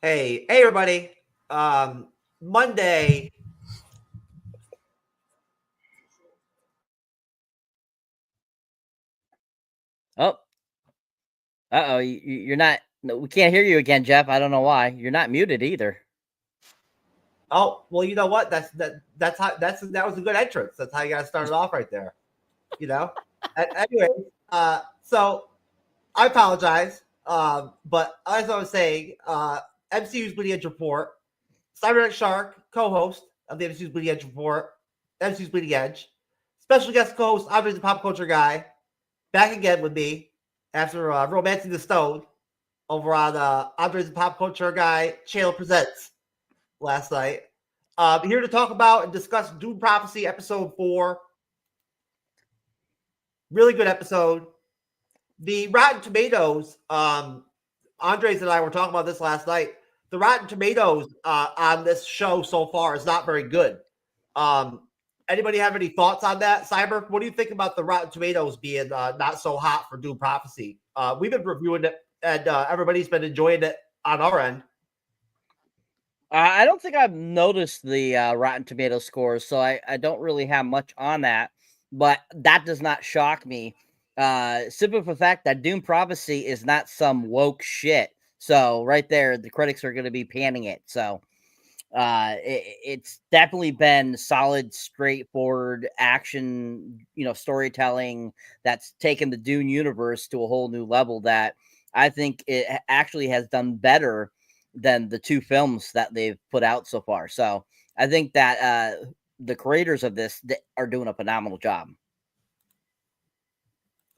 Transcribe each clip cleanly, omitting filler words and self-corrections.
Hey, everybody. Monday. Oh, uh-oh, you're not. No, we can't hear you again, Jeff. I don't know why. You're not muted either. Oh, well, you know what? That was a good entrance. That's how you got to start it off right there. You know. Anyway, so I apologize. But as I was saying, MCU's Bleeding Edge Report, Cyberneticshark, co-host of the MCU's Bleeding Edge Report, MCU's Bleeding Edge, special guest co-host, Andre's the Pop Culture Guy, back again with me after romancing the stone over on Andre's the Pop Culture Guy channel presents last night. Here to talk about and discuss Dune Prophecy episode 4. Really good episode. The Rotten Tomatoes, Andres and I were talking about this last night. The Rotten Tomatoes on this show so far is not very good. Anybody have any thoughts on that? Cyber, what do you think about the Rotten Tomatoes being not so hot for Dune Prophecy? We've been reviewing it, and everybody's been enjoying it on our end. I don't think I've noticed the Rotten Tomato scores, so I don't really have much on that. But that does not shock me. Simply for the fact that Dune Prophecy is not some woke shit. So right there, the critics are going to be panning it. So it's definitely been solid, straightforward action, storytelling that's taken the Dune universe to a whole new level that I think it actually has done better than the two films that they've put out so far. So I think that the creators of this are doing a phenomenal job.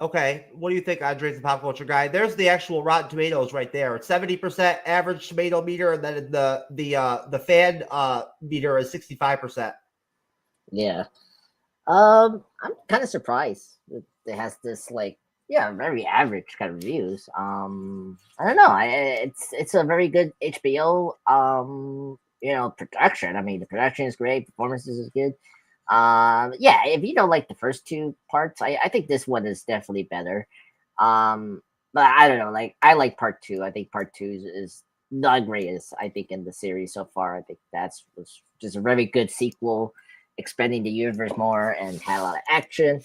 Okay, what do you think, Andres the Pop Culture Guy? There's the actual Rotten Tomatoes right there. It's 70% average tomato meter, and then the fan meter is 65%. Yeah. I'm kind of surprised that it has this very average kind of reviews. I don't know. It's a very good HBO production. I mean, the production is great, performances is good. Yeah, if you don't like the first two parts, I think this one is definitely better. But I don't know. Like, I like part two. I think part two is the greatest. I think in the series so far. I think was just a very good sequel, expanding the universe more and had a lot of action.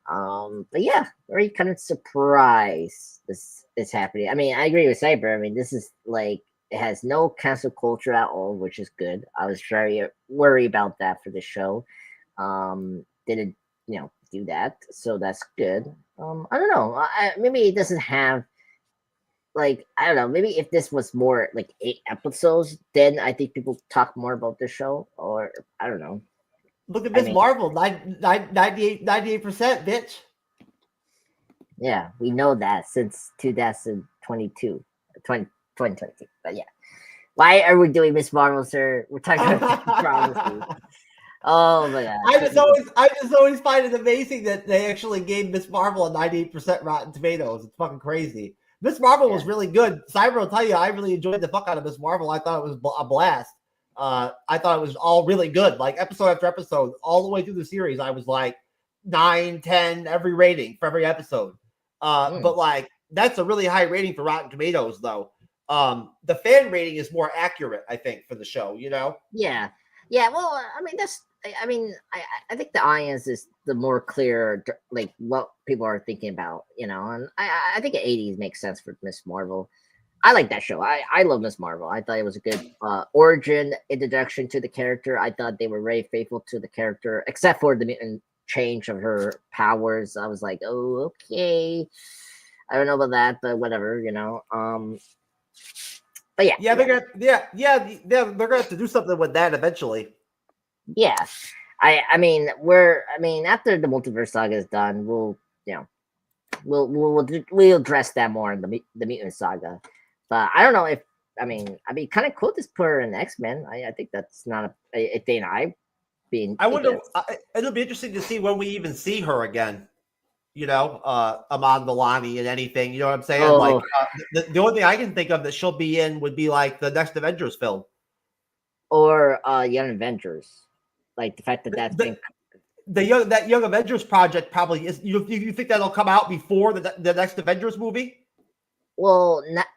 But yeah, very kind of surprised this is happening. I mean, I agree with Cyber. I mean, this is like it has no cancel culture at all, which is good. I was very worried about that for the show. Didn't do that, so that's good. I don't know. Maybe it doesn't have I don't know. Maybe if this was more like 8 episodes, then I think people talk more about the show. Or I don't know. Look at Miss Marvel, 98%, bitch. Yeah, we know that since 2022. But yeah. Why are we doing Miss Marvel, sir? We're talking about Prophecy. Oh my god. I just always find it amazing that they actually gave Miss Marvel a 98% Rotten Tomatoes. It's fucking crazy. Miss Marvel was really good. Cyber will tell you, I really enjoyed the fuck out of Miss Marvel. I thought it was a blast. I thought it was all really good. Like episode after episode, all the way through the series, I was like 9, 10, every rating for every episode. But like that's a really high rating for Rotten Tomatoes, though. The fan rating is more accurate, I think, for the show. Yeah. Well, I mean I think the audience is the more clear, like what people are thinking about, and I think the 80s makes sense for Miss Marvel. I like that show. I love Miss Marvel. I thought it was a good origin introduction to the character. I thought they were very faithful to the character, except for the mutant change of her powers. I was like, oh, okay. I don't know about that, but whatever, But yeah, they're gonna have to do something with that eventually. Yeah, I mean after the multiverse saga is done, we'll address that more in the mutant saga. But I don't know if I'd be kind of cool to put her in X-Men. I think that's not a thing I wonder. It'll be interesting to see when we even see her again. Amon Milani and anything. You know what I'm saying? Oh. Like the only thing I can think of that she'll be in would be like the next Avengers film or Young Avengers. Like the fact that that Young Avengers project probably is. You think that'll come out before the next Avengers movie? Well, not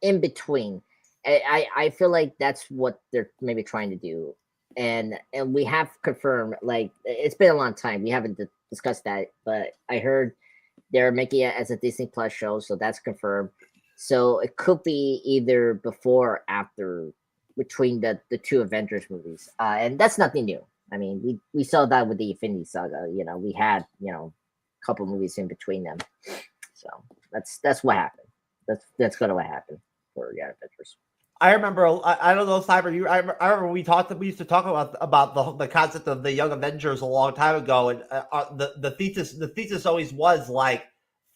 in between. I feel like that's what they're maybe trying to do, and we have confirmed. Like it's been a long time. We haven't discussed that, but I heard they're making it as a Disney Plus show, so that's confirmed. So it could be either before or after between the two Avengers movies, and that's nothing new. I mean, we saw that with the Infinity Saga. You know, we had a couple movies in between them. So that's what happened. That's gonna what happened for the Avengers. I remember. I don't know, Cyber. I remember we used to talk about the concept of the Young Avengers a long time ago, and the thesis always was like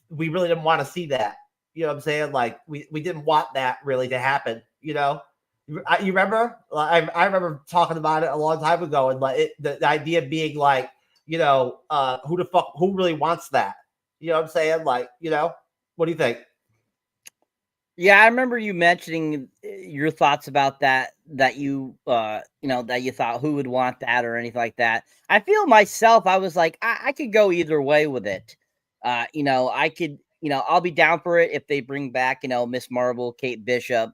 we really didn't want to see that. You know what I'm saying? Like we didn't want that really to happen. You know, you remember? I remember talking about it a long time ago, and like the idea being like, who really wants that? You know what I'm saying? Like, what do you think? Yeah, I remember you mentioning your thoughts about that you that you thought who would want that or anything like that. I feel myself, I was like, I could go either way with it. I could, I'll be down for it if they bring back, Miss Marvel, Kate Bishop,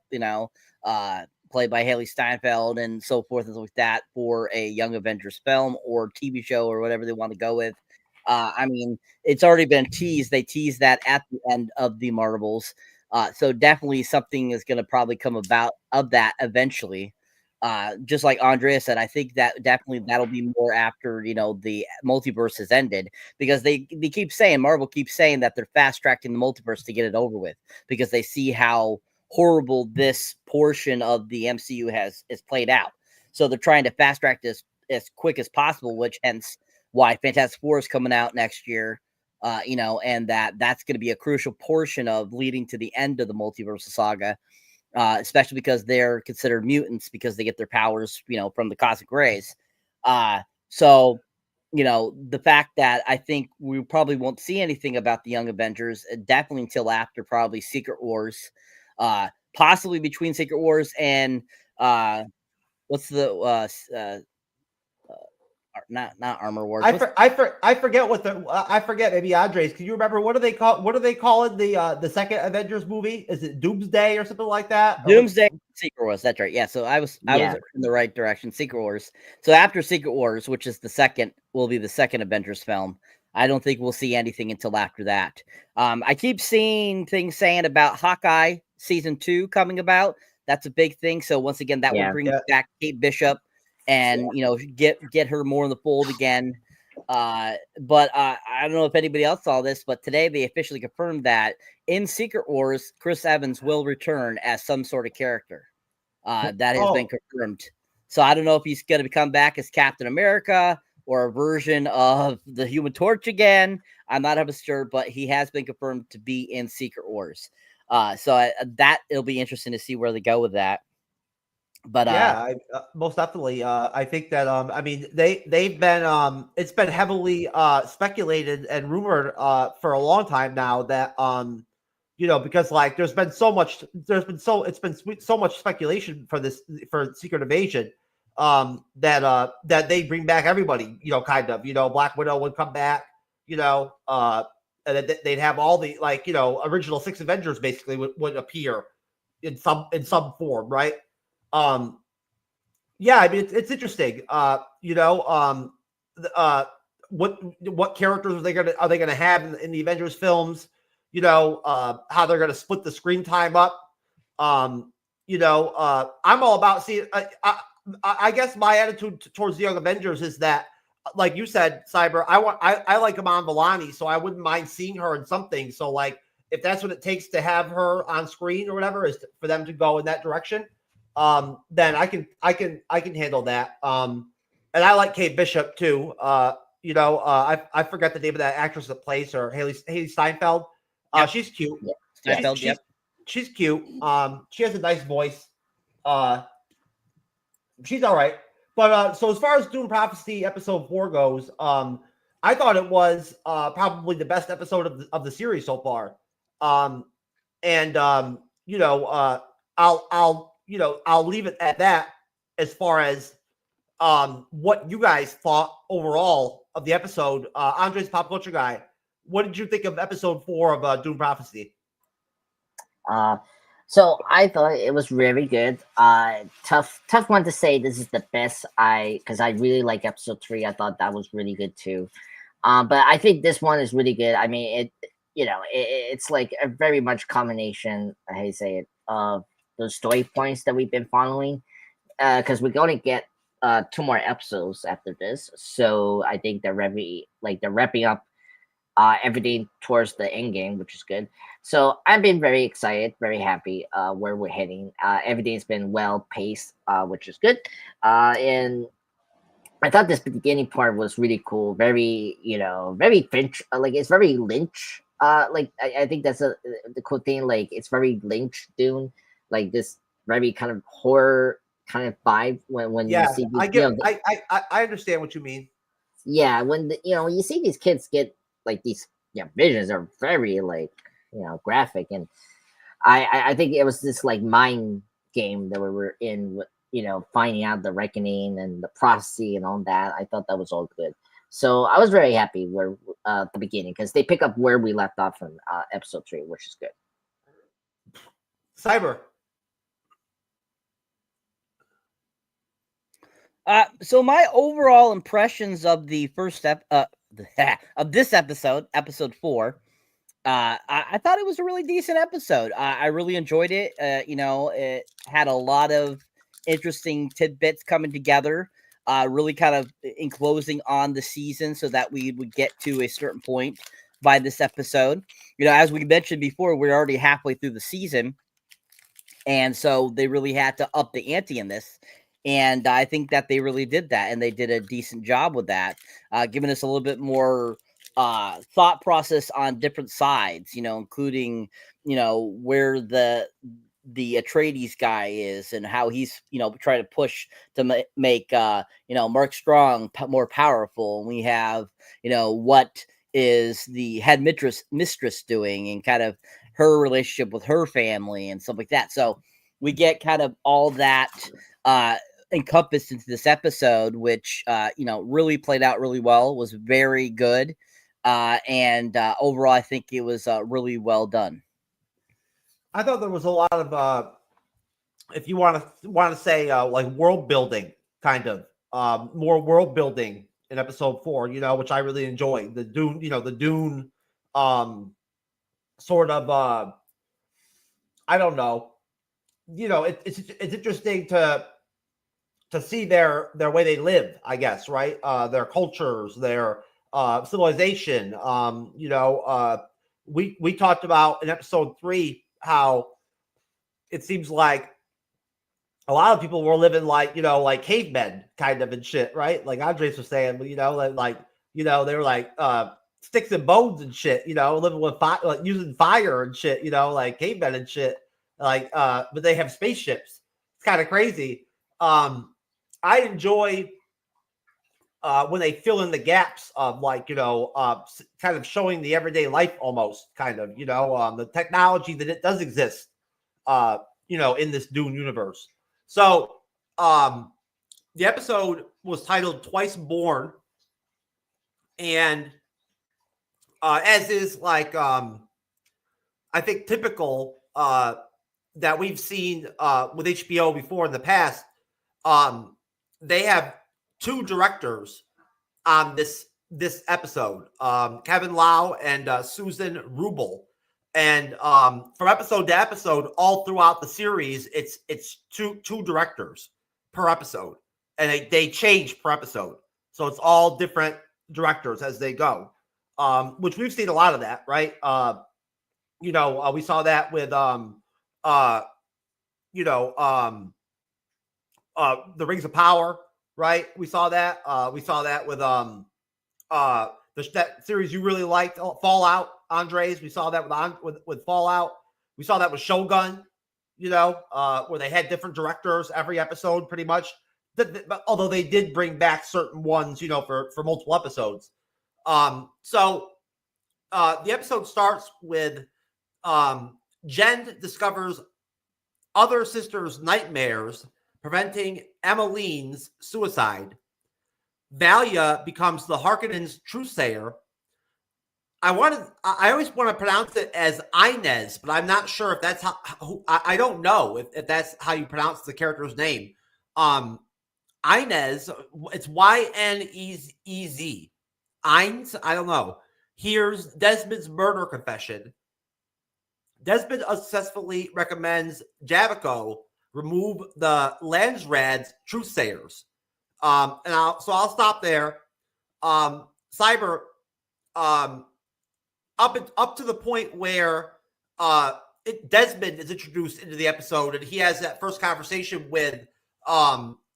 played by Haley Steinfeld and so forth and like that for a Young Avengers film or TV show or whatever they want to go with. I mean, it's already been teased. They teased that at the end of the Marvels. So definitely something is going to probably come about of that eventually. Just like Andrea said, I think that definitely that'll be more after, the multiverse has ended, because they keep saying, Marvel keeps saying that they're fast tracking the multiverse to get it over with, because they see how horrible this portion of the MCU is played out. So they're trying to fast track this as quick as possible, which hence why Fantastic Four is coming out next year. And that's going to be a crucial portion of leading to the end of the multiverse saga, especially because they're considered mutants because they get their powers, from the cosmic rays. So, the fact that I think we probably won't see anything about the Young Avengers, definitely until after probably Secret Wars, possibly between Secret Wars and what's the not Armor Wars. I forget what I forget. Maybe Andres, can you remember what do they call it? The second Avengers movie? Is it Doomsday or something like that? Doomsday, Secret Wars. That's right. Yeah. So I was in the right direction. Secret Wars. So after Secret Wars, which is will be the second Avengers film. I don't think we'll see anything until after that. I keep seeing things saying about Hawkeye season 2 coming about. That's a big thing. So once again, that will bring back Kate Bishop and get her more in the fold again. But I don't know if anybody else saw this, but today they officially confirmed that in Secret Wars, Chris Evans will return as some sort of character. That has been confirmed. So I don't know if he's going to come back as Captain America or a version of the Human Torch again. I'm not sure, but he has been confirmed to be in Secret Wars. So it'll be interesting to see where they go with that. But most definitely. I think that I mean they've been it's been heavily speculated and rumored for a long time now that because like it's been so much speculation for Secret Invasion that they bring back everybody, kind of, Black Widow would come back, and they'd have all the original 6 Avengers basically would appear in some form, right? Yeah, I mean it's interesting. What characters are they gonna have in the Avengers films? How they're gonna split the screen time up. I'm all about seeing. I guess my attitude towards the Young Avengers is that, like you said, Cyber, I like Iman Vellani, so I wouldn't mind seeing her in something. So like, if that's what it takes to have her on screen or whatever, is for them to go in that direction. Then I can handle that. And I like Kate Bishop too. I forget the name of that actress that plays her, Haley Steinfeld. Yep. She's cute. Yep. Steinfeld, she's cute. She has a nice voice. She's all right. But so as far as Dune Prophecy episode 4 goes, I thought it was probably the best episode of the series so far. I'll leave it at that as far as what you guys thought overall of the episode. Andres, Pop Culture Guy, what did you think of episode 4 of Dune Prophecy? So I thought it was really good. Tough one to say this is the best. Because I really like episode 3. I thought that was really good too. But I think this one is really good. I mean, it's like a very much combination. How you say it, of those story points that we've been following. Because we're going to get 2 more episodes after this. So I think they're wrapping up everything towards the end game, which is good. So I've been very excited, very happy where we're heading. Everything's been well paced, which is good. And I thought this beginning part was really cool. Very, very Finch. Like it's very Lynch. I think that's the cool thing. Like it's very Lynch Dune. Like this very kind of horror kind of vibe when you see these, I understand what you mean. Yeah, when when you see these kids get like these visions are very like graphic, and I think it was this like mind game that we were in with finding out the reckoning and the prophecy and all that. I thought that was all good. So I was very happy where the beginning, because they pick up where we left off from episode 3, which is good. Cyber. So my overall impressions of the first step of this episode 4, I thought it was a really decent episode. I really enjoyed it. It had a lot of interesting tidbits coming together, really kind of enclosing on the season so that we would get to a certain point by this episode. As we mentioned before, we're already halfway through the season, and so they really had to up the ante in this. And I think that they really did that, and they did a decent job with that, giving us a little bit more thought process on different sides, including, where the Atreides guy is and how he's, trying to push to make, Mark Strong more powerful. And we have, what is the head mistress doing, and kind of her relationship with her family and stuff like that. So we get kind of all that encompassed into this episode, which really played out really well, was very good, and overall I think it was really well done. I thought there was a lot of if you want to say like world building, kind of more world building in episode 4, which I really enjoyed. The Dune sort of I don't know, it's interesting to see their way they live, I guess, right? Their cultures, their civilization. We talked about in episode 3 how it seems like a lot of people were living like like cavemen kind of and shit, right? Like Andres was saying, they were like sticks and bones and shit, living with fire, like using fire and shit, like cavemen and shit, like but they have spaceships. It's kind of crazy. I enjoy when they fill in the gaps of like, kind of showing the everyday life almost kind of, the technology that it does exist, in this Dune universe. So the episode was titled Twice Born. And as is like, I think typical that we've seen with HBO before in the past, they have 2 directors on this episode, Kevin Lau and Susan Rubel. And from episode to episode, all throughout the series, it's two directors per episode, and they change per episode. So it's all different directors as they go, which we've seen a lot of that, right? We saw that with the Rings of Power, right? We saw that. We saw that with that series you really liked, Fallout, Andres. We saw that with Fallout. We saw that with Shogun, where they had different directors every episode, pretty much. Although they did bring back certain ones, for multiple episodes. So the episode starts with Jen discovers other sisters' nightmares preventing Emmeline's suicide. Valia becomes the Harkonnens' truthsayer. I always want to pronounce it as Inez, but I'm not sure if that's I don't know if that's how you pronounce the character's name. Inez, it's Ynez. Ines, I don't know. Here's Desmond's murder confession. Desmond successfully recommends Javico remove the Landsrad's truthsayers. I'll stop there. Cyber, up to the point where Desmond is introduced into the episode, and he has that first conversation with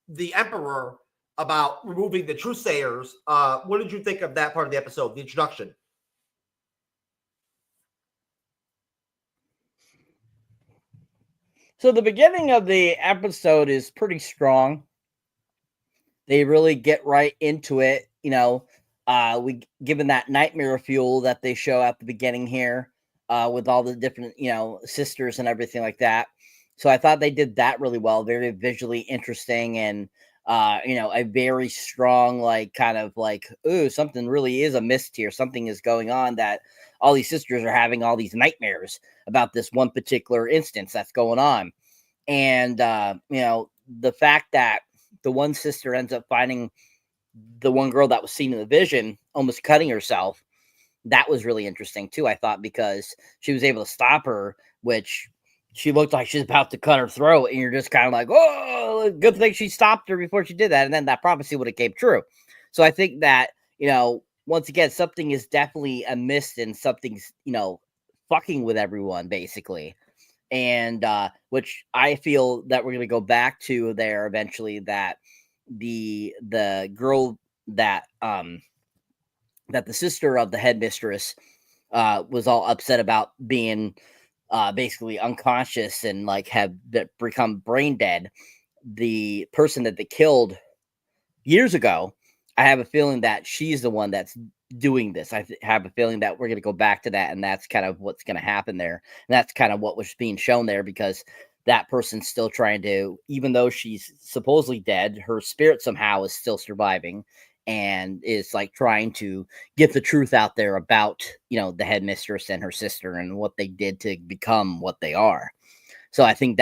the Emperor about removing the truthsayers. What did you think of that part of the episode, the introduction? So the beginning of the episode is pretty strong. They really get right into it. You know, we given that nightmare fuel that they show at the beginning here, with all the different, you know, sisters and everything like that. So I thought they did that really well. Very visually interesting, and you know, a very strong, like, kind of like, ooh, something really is amiss here. Something is going on, that all these sisters are having all these nightmares about this one particular instance that's going on. And you know, the fact that the one sister ends up finding the one girl that was seen in the vision almost cutting herself, that was really interesting too, I thought, because she was able to stop her, which she looked like she's about to cut her throat, and you're just kind of like, oh, good thing she stopped her before she did that, and then that prophecy would have came true. So I think that, you know, once again, something is definitely amiss, and something's, you know, fucking with everyone, basically. And which I feel that we're going to go back to there eventually, that the girl that that the sister of the headmistress was all upset about being basically unconscious and like have become brain dead. The person that they killed years ago, I have a feeling that she's the one that's doing this. I have a feeling that we're going to go back to that, and that's kind of what's going to happen there. And that's kind of what was being shown there, because that person's still trying to, even though she's supposedly dead, her spirit somehow is still surviving and is like trying to get the truth out there about, you know, the headmistress and her sister and what they did to become what they are. So I think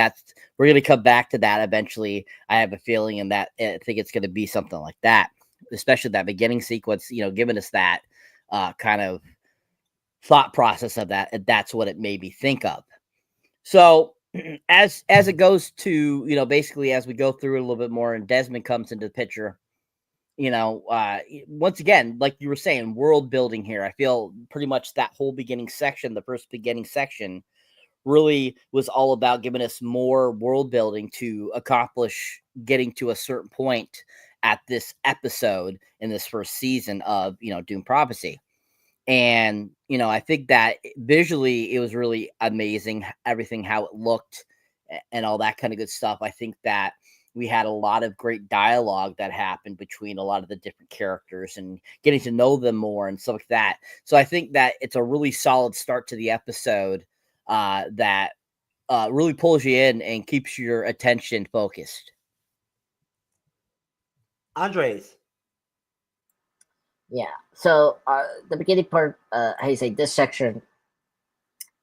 we're going to come back to that eventually. I have a feeling, and that I think it's going to be something like that, especially that beginning sequence, you know, giving us that kind of thought process of that. And that's what it made me think of. So as it goes to, you know, basically as we go through it a little bit more and Desmond comes into the picture, you know, once again, like you were saying, world building here. I feel pretty much that whole beginning section, the first beginning section, really was all about giving us more world building to accomplish getting to a certain point at this episode in this first season of, you know, Dune Prophecy. And, you know, I think that visually it was really amazing, everything, how it looked and all that kind of good stuff. I think that we had a lot of great dialogue that happened between a lot of the different characters and getting to know them more and stuff like that. So I think that it's a really solid start to the episode that really pulls you in and keeps your attention focused. Andres. Yeah. So the beginning part, how you say, this section,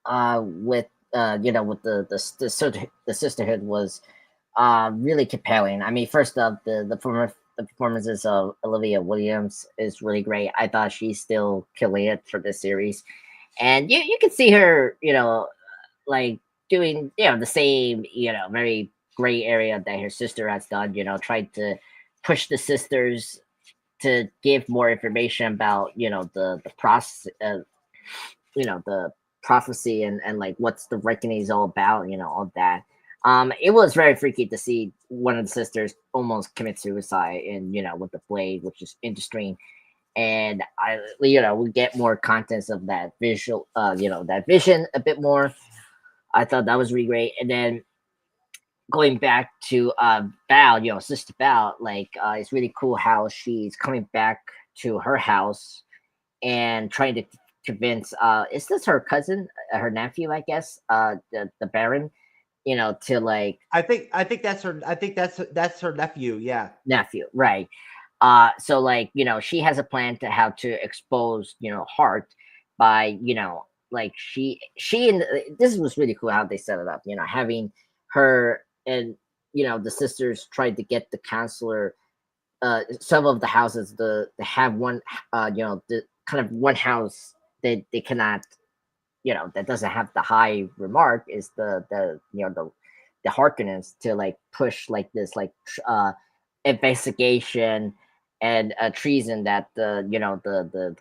with you know, with the sisterhood was really compelling. I mean, first up, the performances of Olivia Williams is really great. I thought she's still killing it for this series, and you can see her, you know, like doing, you know, the same, you know, very gray area that her sister has done. You know, tried to push the sisters to give more information about, you know, the process, you know, the prophecy and like what's the reckoning is all about, you know, all that. It was very freaky to see one of the sisters almost commit suicide, and, you know, with the blade, which is interesting. And you know, we get more contents of that visual, you know, that vision a bit more. I thought that was really great. And then going back to Val, you know, Sister Val, like it's really cool how she's coming back to her house and trying to convince is this her cousin, her nephew, I guess, the Baron, you know, to like I think that's her nephew, yeah. Nephew, right. So like, you know, she has a plan to how to expose, you know, Hart by, you know, like she and this was really cool how they set it up, you know, having her and, you know, the sisters tried to get the counselor, some of the houses they have one, you know, the kind of one house that they cannot, you know, that doesn't have the high remark is the you know, the Harkonnens to like push like this like investigation and treason that the, you know, the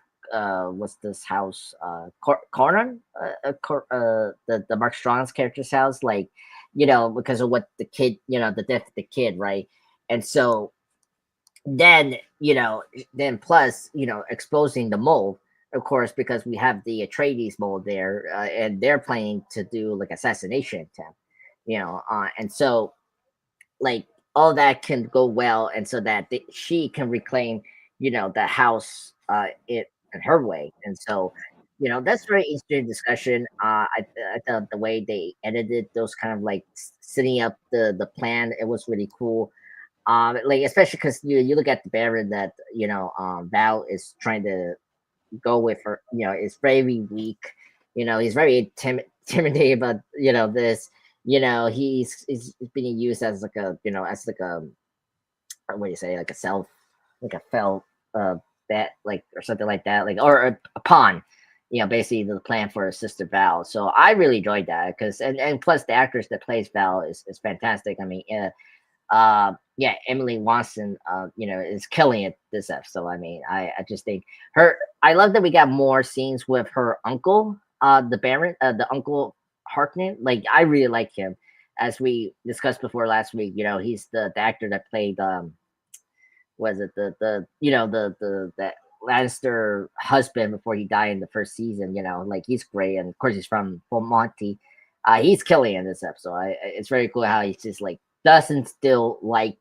what's this house, Conan, the Mark Strong's character's house, like, you know, because of what the kid, you know, the death of the kid, right? And so then, you know, then plus, you know, exposing the mole, of course, because we have the Atreides mole there, and they're planning to do like assassination attempt, you know, and so like all that can go well, and so that she can reclaim, you know, the house, it in her way, and so, you know, that's very interesting discussion. I thought the way they edited those kind of like setting up the plan, it was really cool. Like especially because you look at the Baron that, you know, Val is trying to go with her, you know, is very weak. You know, he's very intimidated about, you know, this. You know, he's being used as like a, you know, as like a, what do you say, like a self, like a felt bet, like, or something like that, like, or a pawn. You know, basically the plan for her sister Val. So I really enjoyed that because, and plus the actress that plays Val is fantastic. I mean, yeah, Emily Watson, you know, is killing it this episode. I mean, I just think her, I love that we got more scenes with her uncle, the Baron, the uncle Harkonnen. Like, I really like him, as we discussed before last week. You know, he's the actor that played, was it the you know, the Lannister husband before he died in the first season. You know, like, he's great, and of course he's from Monty. He's killing in this episode. It's very cool how he's just like doesn't still like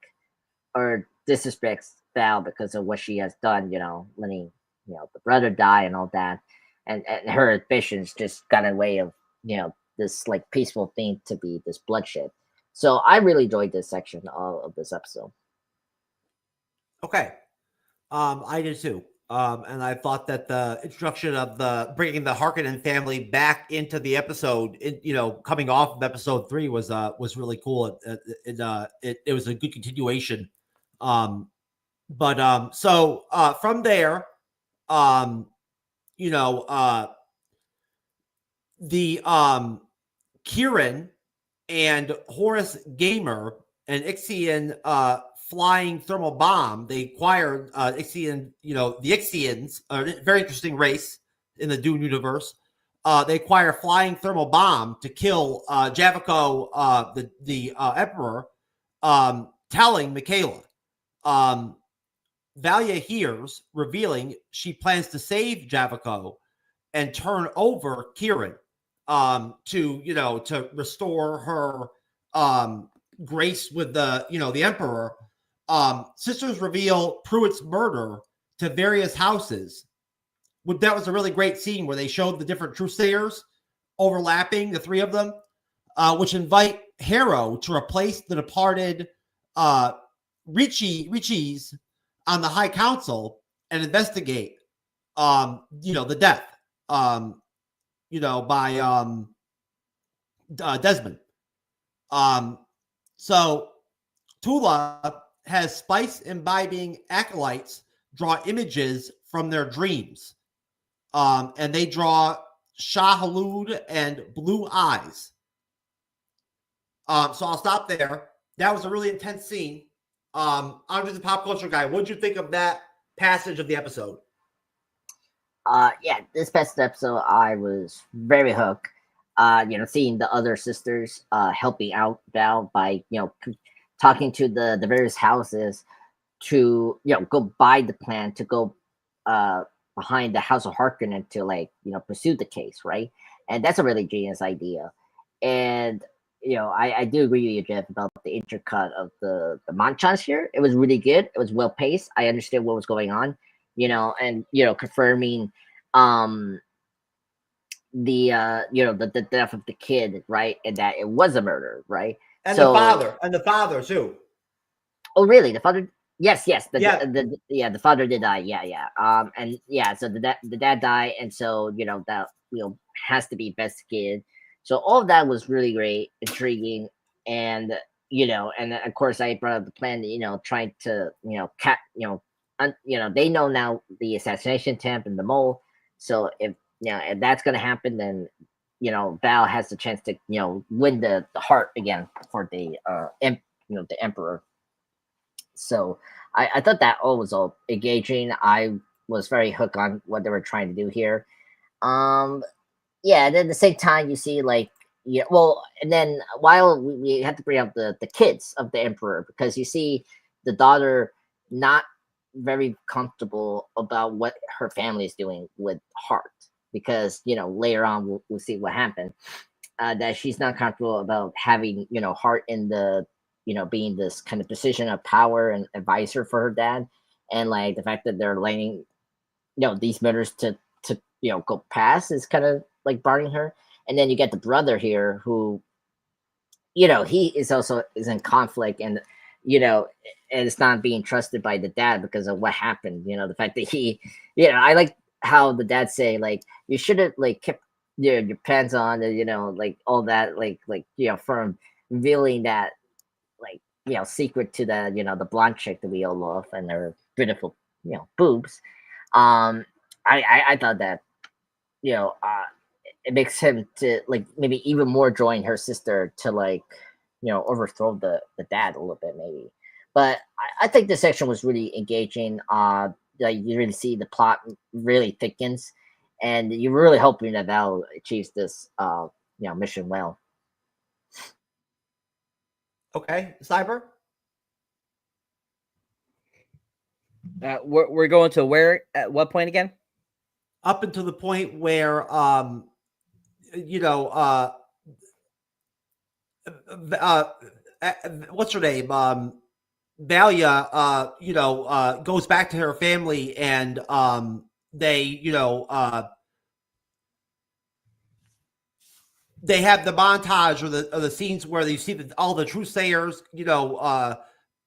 or disrespects Val because of what she has done, you know, letting, you know, the brother die and all that. And her ambitions just got in the way of, you know, this like peaceful thing to be this bloodshed. So I really enjoyed this section of this episode. Okay. I did too. And I thought that the introduction of the bringing the Harkonnen family back into the episode, you know, coming off of episode 3 was really cool. It was a good continuation. So from there, you know, the Kieran and Horace Gamer and Ixian flying thermal bomb. They acquired Ixian, you know, the Ixians, a very interesting race in the Dune universe. They acquire flying thermal bomb to kill Javico, the Emperor, telling Michaela. Valia hears, revealing she plans to save Javico and turn over Kieran, to, you know, to restore her grace with the, you know, the Emperor. Sisters reveal Pruitt's murder to various houses. That was a really great scene where they showed the different Truthsayers overlapping, the 3 of them, which invite Harrow to replace the departed Richies on the High Council and investigate, you know, the death, you know, by Desmond. So Tula has spice imbibing acolytes draw images from their dreams. And they draw Shah-Halud and Blue Eyes. So I'll stop there. That was a really intense scene. I'm just a pop culture guy. What did you think of that passage of the episode? Yeah, this past episode I was very hooked. You know, seeing the other sisters helping out Val by, you know, talking to the various houses to, you know, go buy the plan to go behind the House of Harkonnen to, like, you know, pursue the case, right? And that's a really genius idea. And, you know, I do agree with you, Jeff, about the intercut of the Manchans here. It was really good. It was well paced. I understood what was going on, you know, and, you know, confirming the you know, the death of the kid, right? And that it was a murder, right? And So, the father too. oh really? The father? Yes, Yeah. the father did die. Yeah. And yeah, so the dad died, and so that has to be investigated. So all of that was really great, intriguing, and and of course I brought up the plan, trying to they know now the assassination attempt and the mole. So if that's gonna happen, then Val has the chance to win the heart again for the emperor. So I thought that all was all engaging. I was very hooked on what they were trying to do here. Um, yeah, and then at the same time, you see and then while we have to bring up the kids of the emperor, because you see the daughter not very comfortable about what her family is doing with Hart, because later on we'll see what happened. That she's not comfortable about having Hart in the being this kind of position of power and advisor for her dad, and like the fact that they're letting these murders to go past is kind of like barring her. And then you get the brother here who he is in conflict, and and it's not being trusted by the dad because of what happened. The fact that he I like how the dad say, like, you should have like kept your pants on, and like all that, like from revealing that, like secret to the blonde chick that we all love and her beautiful boobs. I thought that it makes him to like maybe even more join her sister to like overthrow the dad a little bit maybe. But I think this section was really engaging. Like you really see the plot really thickens, and you're really hoping that Val achieves this mission well. Okay, Cyber. We're going to where at what point again? Up until the point where what's her name? Valia, goes back to her family, and they, they have the montage or the scenes where you see all the truthsayers,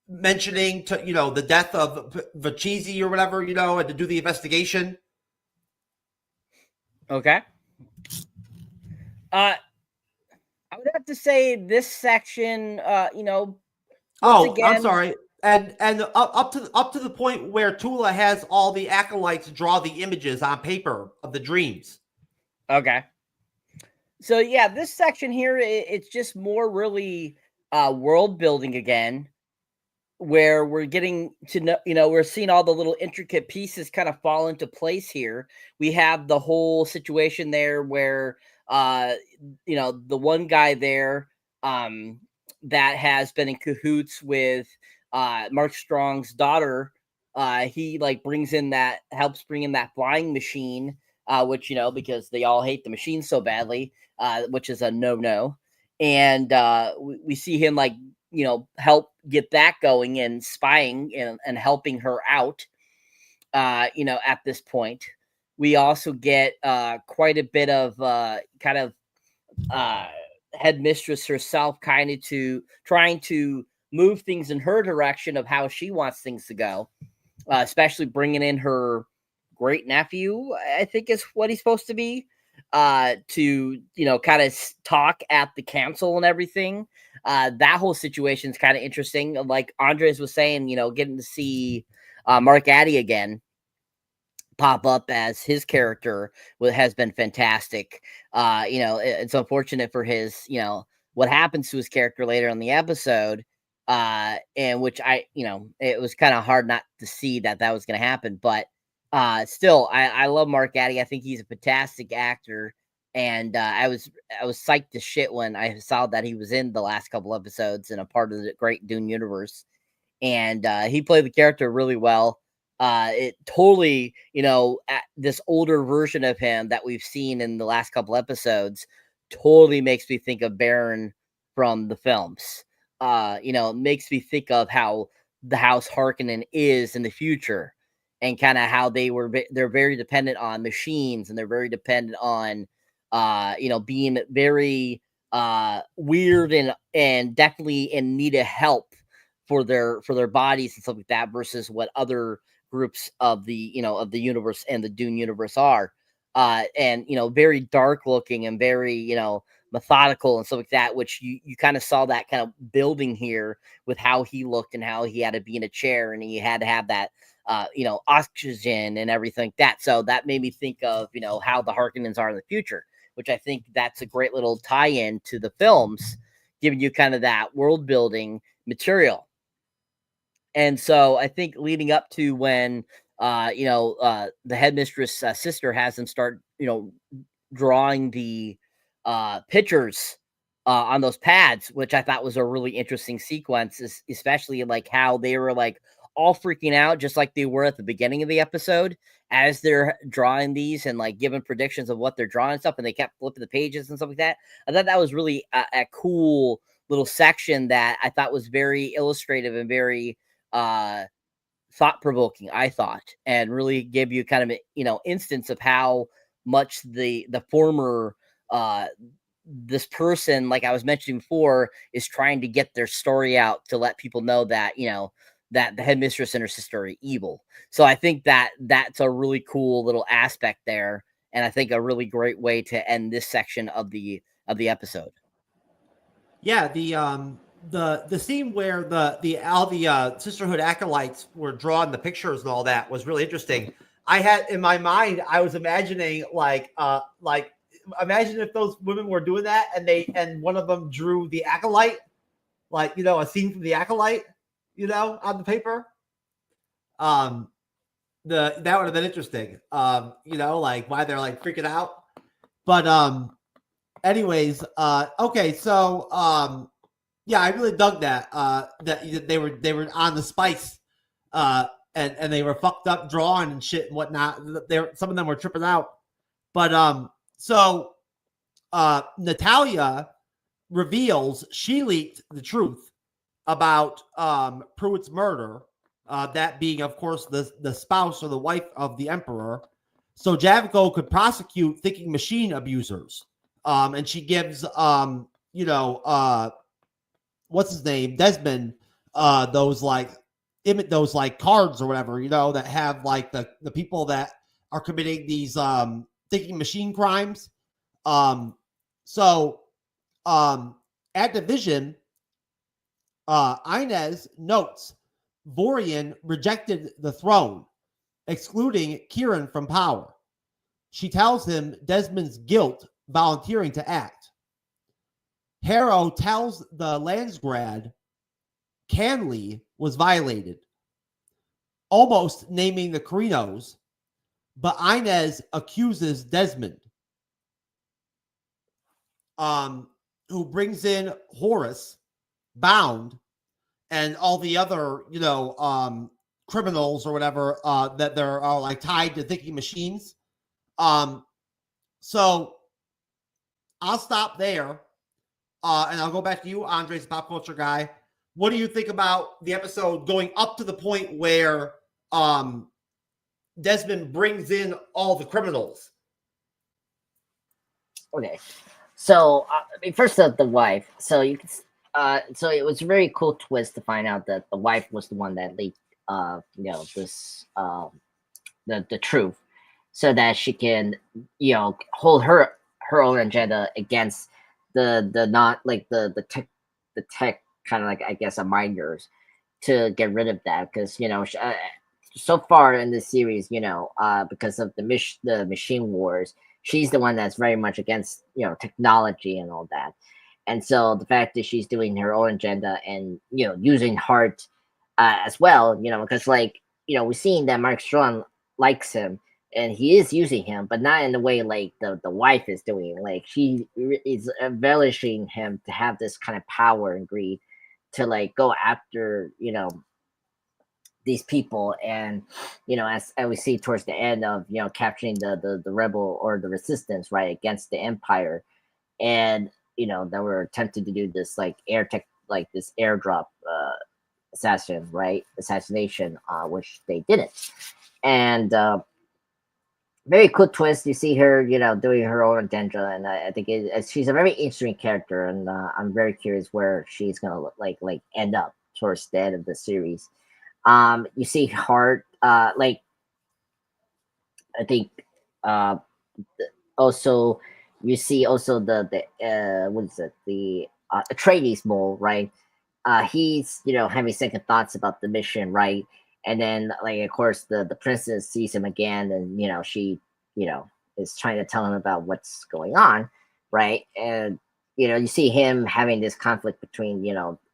mentioning to the death of Vachisi or whatever, and to do the investigation. Okay. I would have to say this section, Oh, again, I'm sorry. And up to the point where Tula has all the acolytes draw the images on paper of the dreams. Okay. So yeah, this section here, it's just more really world building again, where we're getting to know, we're seeing all the little intricate pieces kind of fall into place here. We have the whole situation there where the one guy there that has been in cahoots with Mark Strong's daughter, he like helps bring in that flying machine, which because they all hate the machine so badly, which is a no. And we see him like help get that going and spying and helping her out. At this point, we also get quite a bit of kind of headmistress herself, kind of trying to move things in her direction of how she wants things to go, especially bringing in her great nephew, I think is what he's supposed to be, to kind of talk at the council and everything. That whole situation is kind of interesting. Like Andres was saying, getting to see Mark Addy again pop up as his character has been fantastic. It's unfortunate for his, what happens to his character later in the episode, and which it was kind of hard not to see that was going to happen. But still, I love Mark Addy. I think he's a fantastic actor, and I was psyched to shit when I saw that he was in the last couple episodes and a part of the great Dune universe, and he played the character really well. It totally, this older version of him that we've seen in the last couple episodes totally makes me think of Baron from the films. It makes me think of how the House Harkonnen is in the future, and kind of how they're very dependent on machines, and they're very dependent on, being very weird and definitely in need of help for their bodies and stuff like that versus what other groups of the universe and the Dune universe are. And very dark looking and very methodical and stuff like that, which you kind of saw that kind of building here with how he looked and how he had to be in a chair and he had to have that oxygen and everything like that. So that made me think of how the Harkonnens are in the future, which I think that's a great little tie-in to the films, giving you kind of that world building material. And so I think leading up to when the headmistress sister has them start drawing the pictures on those pads, which I thought was a really interesting sequence, especially like how they were like all freaking out just like they were at the beginning of the episode as they're drawing these and like giving predictions of what they're drawing and stuff, and they kept flipping the pages and stuff like that. I thought that was really a cool little section that I thought was very illustrative and very thought-provoking, I thought, and really gave you kind of instance of how much the former this person, like I was mentioning before, is trying to get their story out to let people know that that the headmistress and her sister are evil. So I think that's a really cool little aspect there, and I think a really great way to end this section of the episode. Yeah, the scene where all the Sisterhood acolytes were drawing the pictures and all that was really interesting. I had in my mind, I was imagining like imagine if those women were doing that and one of them drew the acolyte, like a scene from the acolyte, on the paper. That would have been interesting. Like why they're like freaking out. But anyways, okay, so yeah, I really dug that. That they were on the spice, and they were fucked up drawing and shit and whatnot. Some of them were tripping out, but so Natalia reveals she leaked the truth about Pruitt's murder. That being, of course, the spouse or the wife of the Emperor, so Javico could prosecute thinking machine abusers. And she gives what's his name, Desmond, those cards or whatever, that have like the people that are committing these thinking machine crimes. So at Division, Inez notes Vorian rejected the throne, excluding Kieran from power. She tells him Desmond's guilt volunteering to act. Harrow tells the Landsgrad Canley was violated, almost naming the Carinos, but Inez accuses Desmond, who brings in Horace, bound, and all the other, criminals or whatever that they're like tied to thinking machines. So I'll stop there. And I'll go back to you, Andres, pop culture guy. What do you think about the episode going up to the point where Desmond brings in all the criminals? Okay, so first of the wife. So you can, so it was a very cool twist to find out that the wife was the one that leaked, this, the truth, so that she can, hold her own agenda against the not like the tech kind of like, I guess, a minders to get rid of that, because so far in this series, because of the machine wars, she's the one that's very much against technology and all that. And so the fact that she's doing her own agenda and using heart as well, because we're seeing that Mark Strong likes him and he is using him, but not in the way like the wife is doing. Like she is relishing him to have this kind of power and greed to like go after these people, and as we see towards the end of capturing the rebel or the resistance right against the Empire, and that were attempted to do this like this airdrop assassination, which they didn't. And very cool twist. You see her, doing her own agenda, and I think she's a very interesting character, and I'm very curious where she's gonna like end up towards the end of the series. You see Hart, like I think, also you see also the what is it, the Atreides mole, right? He's having second thoughts about the mission, right? And then like of course the princess sees him again, and she is trying to tell him about what's going on, right? And you see him having this conflict between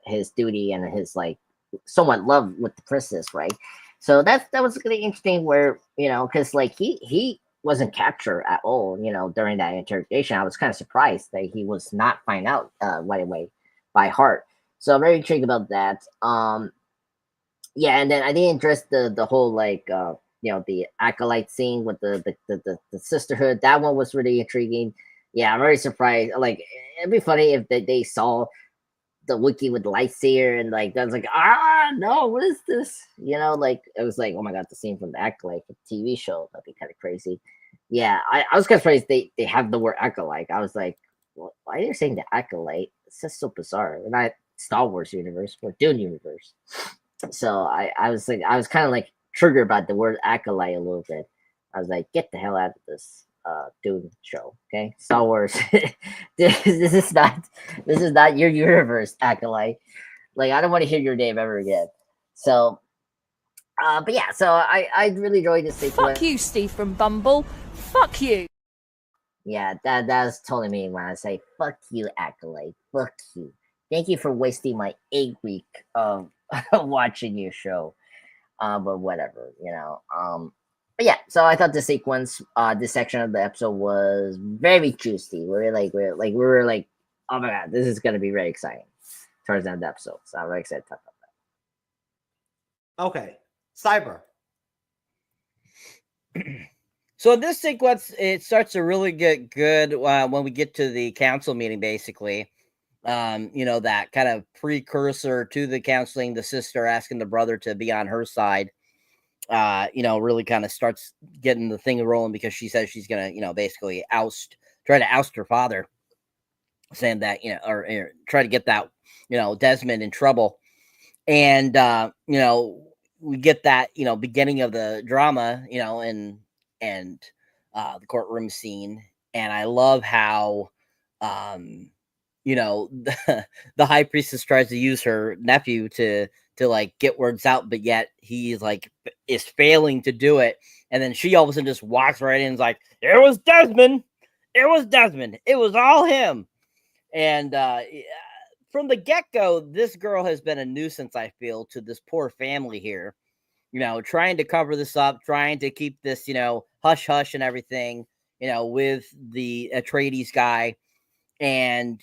his duty and his like somewhat love with the princess, right? So that was really interesting, where because like he wasn't captured at all, during that interrogation. I was kind of surprised that he was not found out right away by Hart. So I'm very intrigued about that. Yeah, and then I didn't address the whole like the acolyte scene with the sisterhood. That one was really intriguing. Yeah, I'm very surprised. Like it'd be funny if they saw the wiki with the lightsaber, and like that's like, no, what is this? Like it was like, oh my god, the scene from the acolyte TV show. That'd be kind of crazy. Yeah, I was kind of surprised they have the word acolyte. I was like, well, why are they saying the acolyte? It's just so bizarre. We're not Star Wars universe, we're Dune universe. So I was like, I was kind of like triggered by the word acolyte a little bit. I was like, get the hell out of this Dune show, okay? Star Wars. this is not your universe, acolyte. Like I don't want to hear your name ever again. So but yeah, so I really enjoyed this sequence. Fuck you, Steve from Bumble. Fuck you. Yeah, that's totally me when I say fuck you, acolyte. Fuck you. Thank you for wasting my 8-week of watching your show. But whatever, But yeah, so I thought the sequence, this section of the episode was very juicy. We were like, oh my god, this is gonna be very exciting towards the end of the episode. So I'm very excited to talk about that. Okay, Cyber. So in this sequence, it starts to really get good when we get to the council meeting, basically. That kind of precursor to the counseling, the sister asking the brother to be on her side, really kind of starts getting the thing rolling, because she says she's going to, basically try to oust her father, saying that, or try to get that, Desmond in trouble. And, we get that, beginning of the drama, and the courtroom scene. And I love how, the high priestess tries to use her nephew to like get words out, but yet he's like is failing to do it. And then she all of a sudden just walks right in and is like, it was Desmond. It was all him. And from the get-go, this girl has been a nuisance, I feel, to this poor family here. Trying to cover this up, trying to keep this, hush hush and everything, with the Atreides guy. And,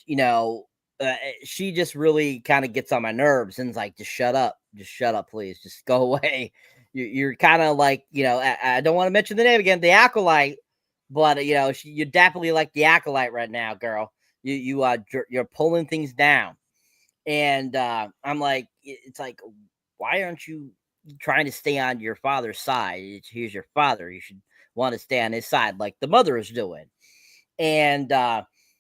she just really kind of gets on my nerves and is like, just shut up, please, just go away. You're kind of like, I don't want to mention the name again, the acolyte, but, you definitely like the acolyte right now, girl. You're pulling things down. And I'm like, it's like, why aren't you trying to stay on your father's side? He's your father. You should want to stay on his side like the mother is doing. And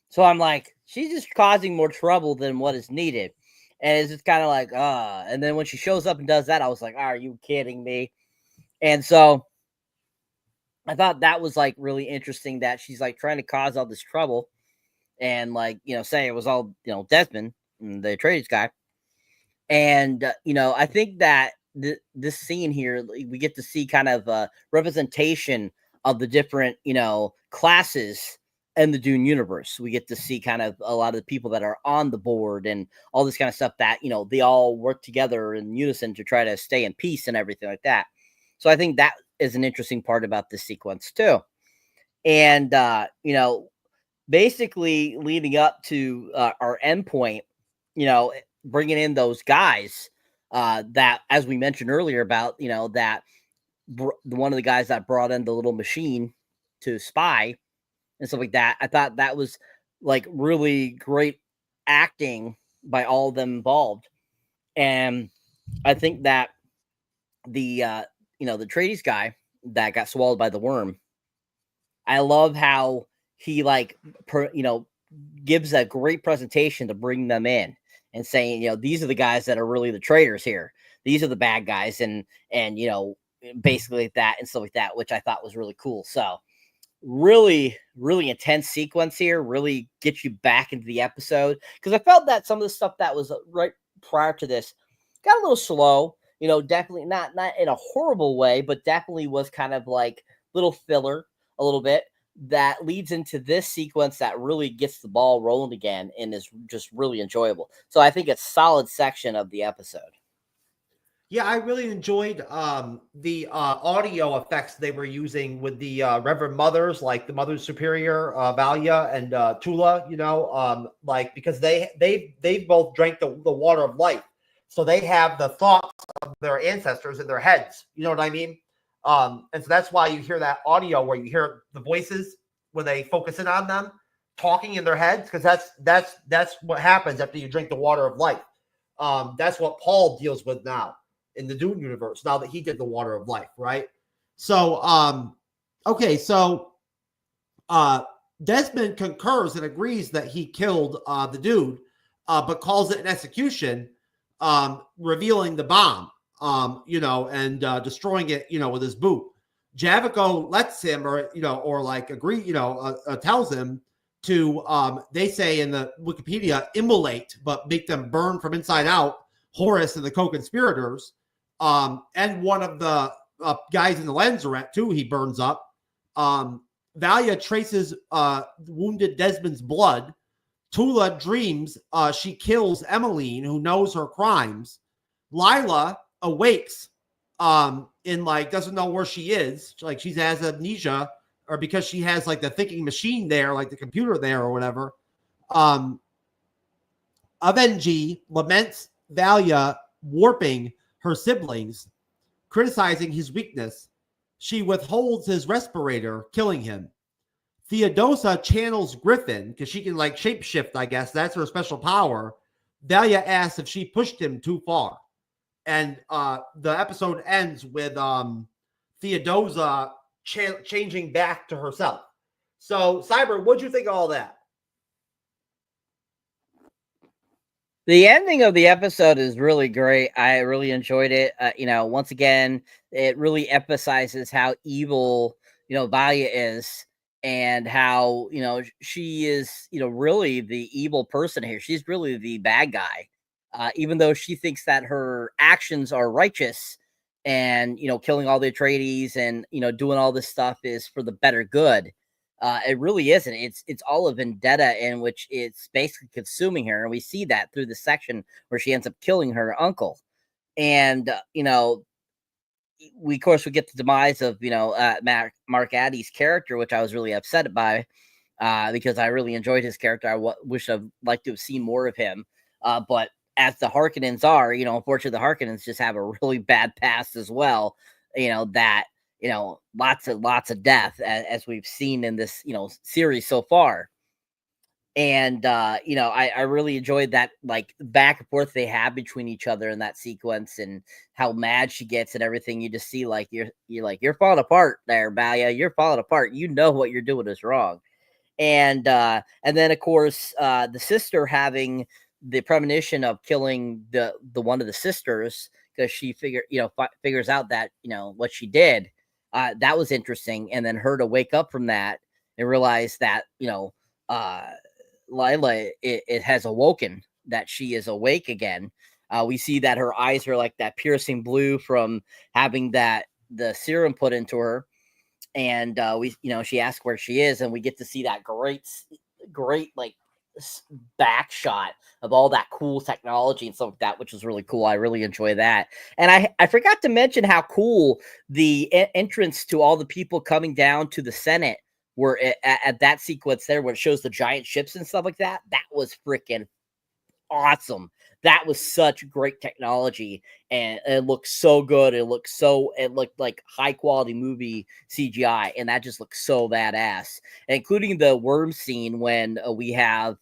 so I'm like, she's just causing more trouble than what is needed. And it's just kind of like, and then when she shows up and does that, I was like, are you kidding me? And so I thought that was like really interesting, that she's like trying to cause all this trouble and like, say it was all, Desmond, the Atreides guy. And, I think that this scene here, we get to see kind of a representation of the different, classes in the Dune universe. We get to see kind of a lot of the people that are on the board and all this kind of stuff that, they all work together in unison to try to stay in peace and everything like that. So I think that is an interesting part about this sequence too. And, basically leading up to our endpoint, bringing in those guys that, as we mentioned earlier about, that one of the guys that brought in the little machine to spy and stuff like that. I thought that was like really great acting by all of them involved. And I think that the the Atreides guy that got swallowed by the worm, I love how he like gives a great presentation to bring them in and saying, these are the guys that are really the traitors here. These are the bad guys, and basically like that and stuff like that, which I thought was really cool. So really, really intense sequence here, really get you back into the episode, because I felt that some of the stuff that was right prior to this got a little slow, definitely not in a horrible way, but definitely was kind of like little filler a little bit that leads into this sequence that really gets the ball rolling again and is just really enjoyable. So I think it's a solid section of the episode. Yeah, I really enjoyed the audio effects they were using with the Reverend Mothers, like the Mother Superior, Valia and Tula, like, because they both drank the water of life. So they have the thoughts of their ancestors in their heads. You know what I mean? And so that's why you hear that audio where you hear the voices when they focus in on them talking in their heads, because that's what happens after you drink the water of life. That's what Paul deals with now in the Dune universe, now that he did the water of life, right? So, okay, so Desmond concurs and agrees that he killed the dude, but calls it an execution, revealing the bomb, and destroying it, with his boot. Javico lets him, or like agree, tells him to, they say in the Wikipedia, immolate, but make them burn from inside out, Horus and the co-conspirators. And one of the guys in the Lazaret too, he burns up. Valia traces wounded Desmond's blood. Tula dreams she kills Emmeline, who knows her crimes. Lila awakes in doesn't know where she is, like she has amnesia, or because she has like the thinking machine there, like the computer there or whatever. Avengi laments Valia warping her siblings, criticizing his weakness. She withholds his respirator, killing him. Theodosa channels Griffin because she can shapeshift, I guess. That's her special power. Valia asks if she pushed him too far. And the episode ends with Theodosa changing back to herself. So, Cyber, what'd you think of all that? The ending of the episode is really great. I really enjoyed it. Once again, it really emphasizes how evil, Valia is, and how, she is, really the evil person here. She's really the bad guy, even though she thinks that her actions are righteous and, killing all the Atreides and, doing all this stuff is for the better good. It really isn't. It's all a vendetta in which it's basically consuming her, and we see that through the section where she ends up killing her uncle. And we get the demise of Mark Addy's character, which I was really upset by because I really enjoyed his character. I wish I'd like to have seen more of him. But as the Harkonnens are, unfortunately, the Harkonnens just have a really bad past as well. That. Lots of death as we've seen in this, series so far. And, I really enjoyed that, back and forth they have between each other in that sequence, and how mad she gets and everything. You just see, you're falling apart there, Valia. You're falling apart. What you're doing is wrong. And then, of course, the sister having the premonition of killing the one of the sisters, because she figures out that, what she did. That was interesting. And then her to wake up from that and realize that, Lila, it has awoken, that she is awake again. We see that her eyes are like that piercing blue from having the serum put into her. And she asks where she is, and we get to see that great back shot of all that cool technology and stuff like that, which was really cool. I really enjoy that. And I forgot to mention how cool the entrance to all the people coming down to the Senate were at that sequence there, where it shows the giant ships and stuff like that. That was freaking awesome. That was such great technology, and it looked so good. It looked like high quality movie CGI, and that just looked so badass, including the worm scene when we have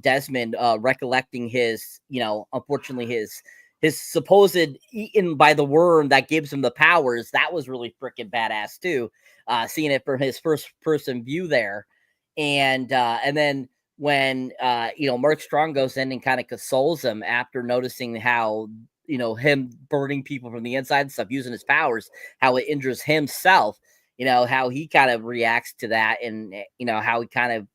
Desmond recollecting his, unfortunately his supposed eaten by the worm that gives him the powers. That was really freaking badass too. Seeing it from his first person view there, and then when Mark Strong goes in and kind of consoles him after noticing how him burning people from the inside and stuff, using his powers, how it injures himself, how he kind of reacts to that, and how he kind of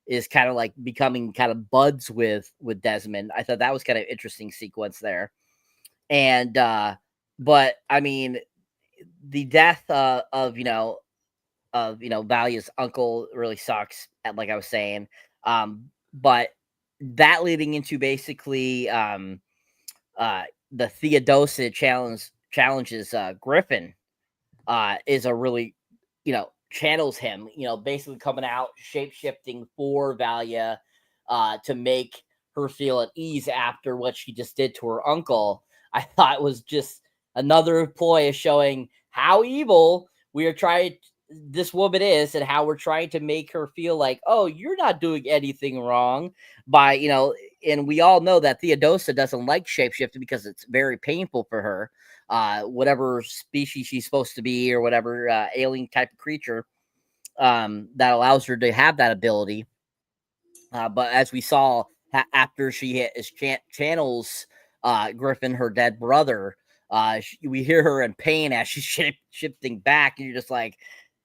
is kind of like becoming kind of buds with Desmond. I thought that was kind of interesting sequence there. And but I mean, the death of Valia's uncle really sucks, like I was saying. But that leading into basically the Theodosa challenges Griffin is a really, channels him, basically coming out, shape-shifting for Valia to make her feel at ease after what she just did to her uncle. I thought was just another ploy of showing how evil this woman is, and how we're trying to make her feel like, oh, you're not doing anything wrong by, and we all know that Theodosa doesn't like shapeshifting because it's very painful for her, whatever species she's supposed to be, or whatever alien type of creature that allows her to have that ability. But as we saw, after she channels Griffin, her dead brother, we hear her in pain as she's shifting back, and you're just like,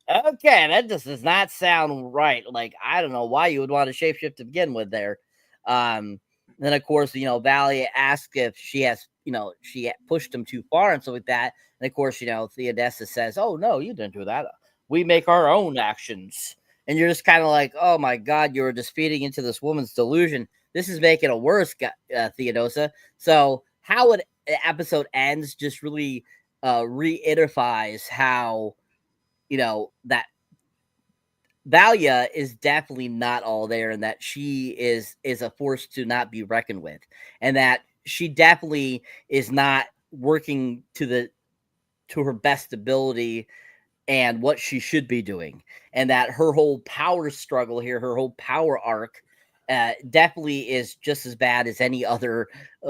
okay, that just does not sound right. Like, I don't know why you would want to shapeshift to begin with there. Then of course, Valia asks if she has, she pushed him too far and stuff like that. And of course, Theodosa says, "Oh no, you didn't do that. We make our own actions." And you're just kind of like, "Oh my God, you're just feeding into this woman's delusion. This is making it worse, Theodosa." So how the episode ends just really reiterates how, that Valia is definitely not all there, and that she is a force to not be reckoned with, and that she definitely is not working to her best ability and what she should be doing, and that her whole power struggle here, her whole power arc, definitely is just as bad as any other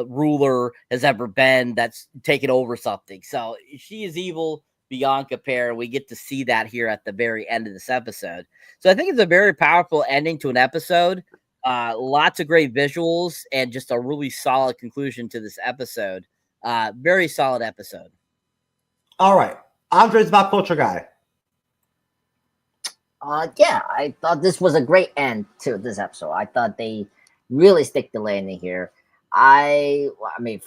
ruler has ever been that's taken over something. So she is evil beyond compare. We get to see that here at the very end of this episode. So I think it's a very powerful ending to an episode. Lots of great visuals and just a really solid conclusion to this episode. Very solid episode. All right. Andre's pop culture guy. Yeah, I thought this was a great end to this episode. I thought they really stick the landing here. I mean,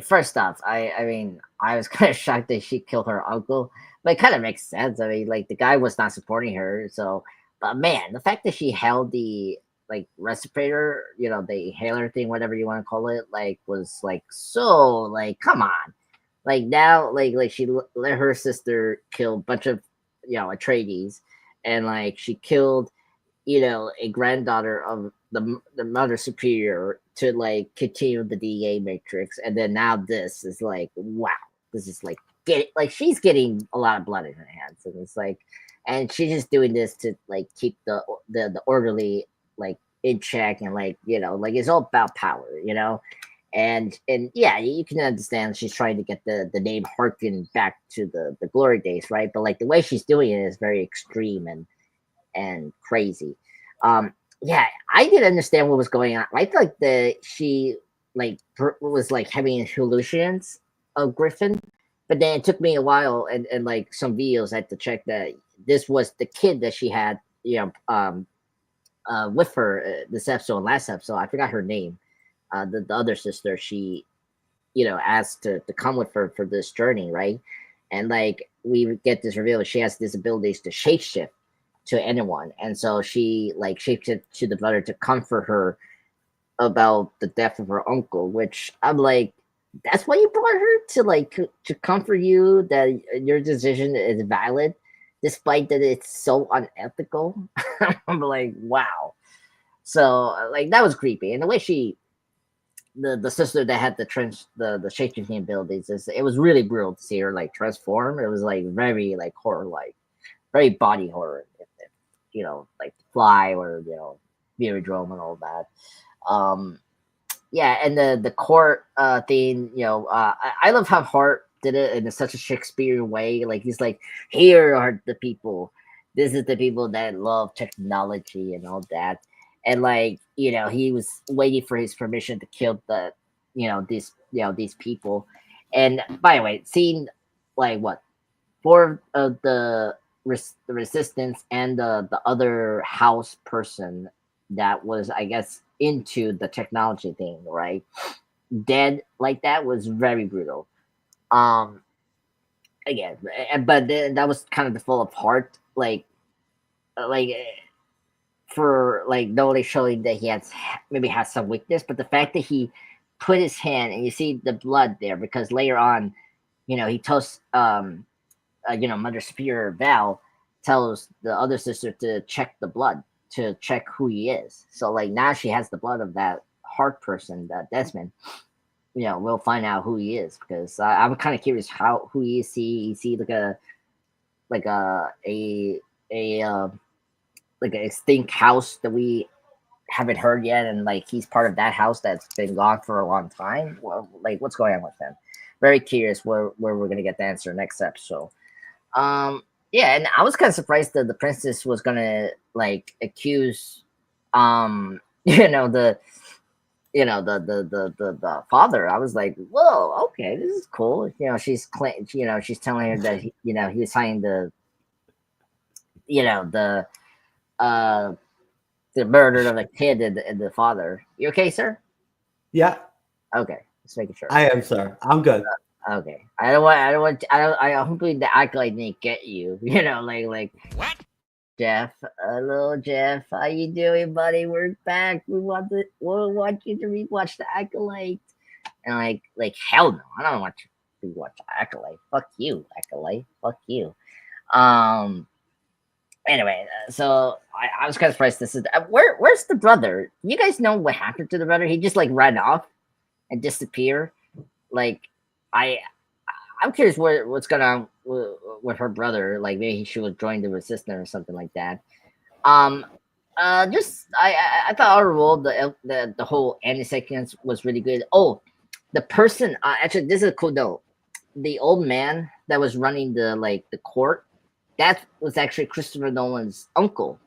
first off, I was kind of shocked that she killed her uncle, but it kind of makes sense. I mean, like, the guy was not supporting her, so. But man, the fact that she held the respirator, the inhaler thing, whatever you want to call it, was so come on, now she let her sister kill a bunch of Atreides, and she killed a granddaughter of the mother superior to continue the DEA matrix, and then now this is wow, this is she's getting a lot of blood in her hands, and it's and she's just doing this to keep the orderly in check, and it's all about power, and yeah, you can understand she's trying to get the name harken back to the glory days, right? But the way she's doing it is very extreme and crazy. Yeah, I didn't understand what was going on. I thought that she was having hallucinations of Griffin, but then it took me a while, and some videos I had to check that this was the kid that she had with her this episode and last episode. I forgot her name. The other sister, she asked to come with her for this journey, right? And we get this reveal, she has these abilities to shapeshift to anyone, and so she shapeshifted to the brother to comfort her about the death of her uncle, which I'm that's why you brought her to comfort you that your decision is valid despite that it's so unethical. I'm wow. So that was creepy, and the way she the sister that had the shapeshifting abilities, it was really brutal to see her transform. It was very horror, very body horror, Fly or Videodrome and all that. Yeah, and the court thing, I love how Hart did it in such a Shakespearean way. He's here are the people. This is the people that love technology and all that. and like he was waiting for his permission to kill these people. And by the way, seeing like what four of the resistance and the other house person that was, I guess, into the technology thing, right? Dead like that was very brutal. Um, Again, but then that was kind of the full of heart, like for like not only showing that he has some weakness, but the fact that he put his hand and you see the blood there, because later on, he tells Mother Superior Val tells the other sister to check the blood to check who he is. So like now she has the blood of that heart person, that Desmond. We'll find out who he is, because I'm kind of curious who he is. Is he like a extinct house that we haven't heard yet, and like he's part of that house that's been gone for a long time? Well, like what's going on with them? Very curious where we're gonna get the answer next episode. Yeah, and I was kind of surprised that the princess was gonna like accuse the the father. I was like, whoa, okay, this is cool. She's telling her that he's signing the murder of the kid and the father. You okay, sir? Yeah, Okay, just making sure. I am, sir. I'm good. Okay, I hopefully the acolyte didn't get you. Like What? Jeff, hello Jeff, how you doing, buddy? We're back. We want you to rewatch the acolyte. And like hell no, I don't want you to rewatch the acolyte. Fuck you, acolyte. Fuck you. Anyway, so I was kind of surprised. This is where's the brother? You guys know what happened to the brother? He just like ran off and disappeared. Like I'm curious what's going on with her brother. Like maybe she would join the resistance or something like that. Just I thought overall the whole ending sequence was really good. Oh, the person actually, this is a cool note. The old man that was running the court, that was actually Christopher Nolan's uncle.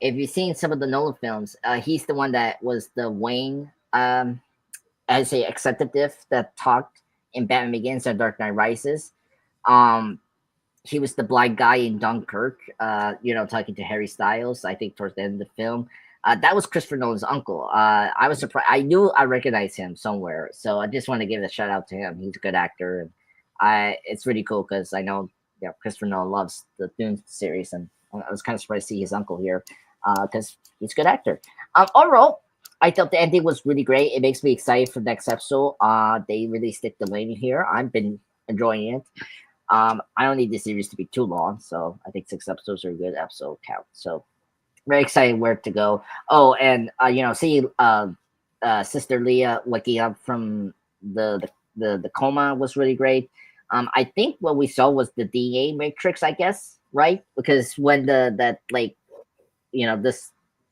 If you've seen some of the Nolan films, he's the one that was the Wayne as a executive that talked in Batman Begins and Dark Knight Rises. He was the blind guy in Dunkirk, talking to Harry Styles, I think towards the end of the film. That was Christopher Nolan's uncle. I was surprised. I knew I recognized him somewhere. So I just want to give a shout out to him. He's a good actor. And it's really cool because I know Christopher Nolan loves the Dune series. And I was kind of surprised to see his uncle here because he's a good actor. Overall, I thought the ending was really great. It makes me excited for the next episode. They really stick the landing here. I've been enjoying it. I don't need the series to be too long, so I think 6 episodes are a good episode count. So very excited where to go. Oh, and see Sister Leah waking up from the coma was really great. I think what we saw was the DNA matrix, I guess, right? Because when this